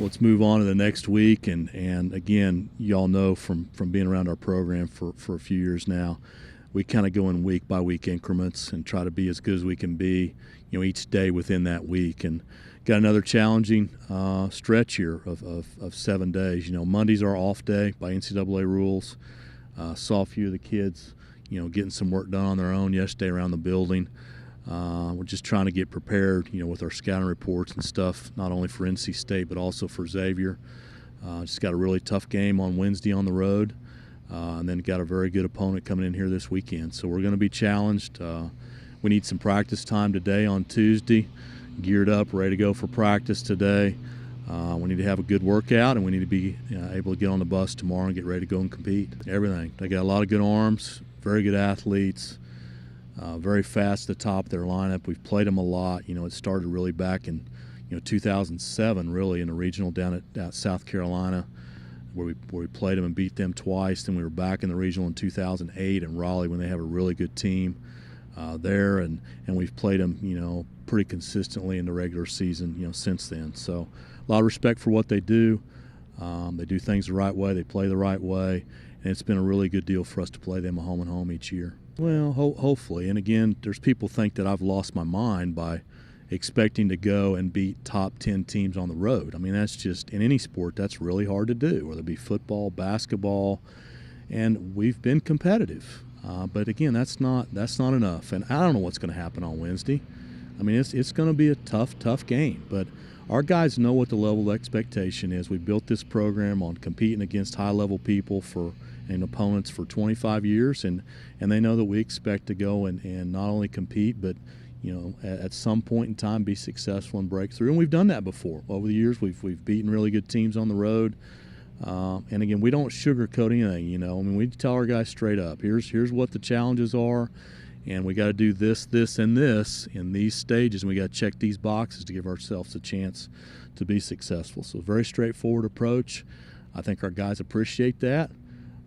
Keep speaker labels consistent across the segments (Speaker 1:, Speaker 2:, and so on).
Speaker 1: let's move on to the next week. And again, y'all know from being around our program for a few years now, we kind of go in week by week increments and try to be as good as we can be, each day within that week. And got another challenging stretch here of 7 days. Monday's our off day by NCAA rules. Saw a few of the kids, getting some work done on their own yesterday around the building. We're just trying to get prepared, with our scouting reports and stuff, not only for NC State but also for Xavier. Just got a really tough game on Wednesday on the road, and then got a very good opponent coming in here this weekend. So we're going to be challenged. We need some practice time today on Tuesday, geared up, ready to go for practice today. We need to have a good workout, and we need to be able to get on the bus tomorrow and get ready to go and compete. Everything. They got a lot of good arms, very good athletes. Very fast at the top of their lineup. We've played them a lot. It started really back in 2007, really, in a regional down at South Carolina, where we played them and beat them twice. Then we were back in the regional in 2008 in Raleigh when they have a really good team there, and we've played them pretty consistently in the regular season since then. So a lot of respect for what they do. They do things the right way. They play the right way, and it's been a really good deal for us to play them a home and home each year. Well, hopefully. And again, there's people think that I've lost my mind by expecting to go and beat top 10 teams on the road. I mean, that's just, in any sport, that's really hard to do, whether it be football, basketball, and we've been competitive. But again, that's not enough. And I don't know what's going to happen on Wednesday. I mean, it's going to be a tough game. But our guys know what the level of expectation is. We built this program on competing against high-level people and opponents for 25 years, and they know that we expect to go and not only compete, but at some point in time be successful and break through. And we've done that before. Over the years, we've beaten really good teams on the road. And again, we don't sugarcoat anything. I mean, we tell our guys straight up, here's what the challenges are, and we got to do this, and this in these stages, and we got to check these boxes to give ourselves a chance to be successful. So very straightforward approach. I think our guys appreciate that.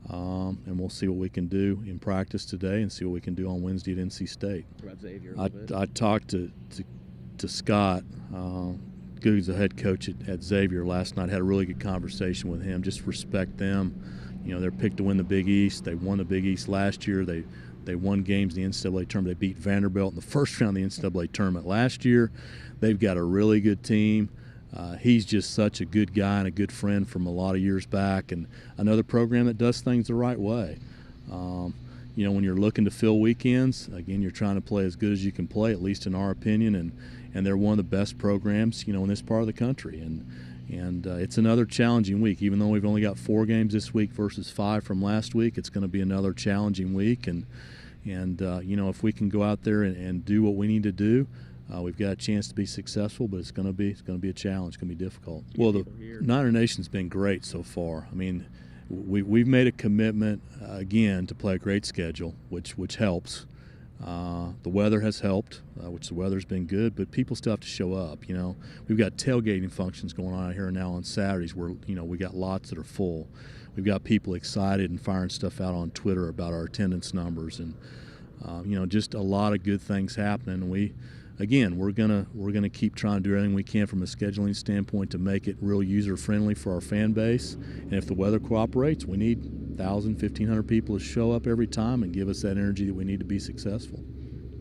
Speaker 1: And we'll see what we can do in practice today and see what we can do on Wednesday at NC State.
Speaker 2: About Xavier
Speaker 1: I talked to Scott, who's the head coach at Xavier last night. Had a really good conversation with him. Just respect them. They're picked to win the Big East. They won the Big East last year. They won games in the NCAA tournament. They beat Vanderbilt in the first round of the NCAA tournament last year. They've got a really good team. He's just such a good guy and a good friend from a lot of years back, and another program that does things the right way. When you're looking to fill weekends, again, you're trying to play as good as you can play, at least in our opinion, and they're one of the best programs, in this part of the country. And it's another challenging week. Even though we've only got 4 games this week versus 5 from last week, it's going to be another challenging week. And if we can go out there and do what we need to do, we've got a chance to be successful, but it's going to be a challenge. It's going to be difficult. Well, the Niner Nation's been great so far. I mean, we've made a commitment again to play a great schedule, which helps. The weather has helped, which the weather's been good, but people still have to show up. We've got tailgating functions going on out here now on Saturdays where we got lots that are full. We've got people excited and firing stuff out on Twitter about our attendance numbers, and just a lot of good things happening. We're gonna keep trying to do everything we can from a scheduling standpoint to make it real user-friendly for our fan base. And if the weather cooperates, we need 1,000, 1,500 people to show up every time and give us that energy that we need to be successful.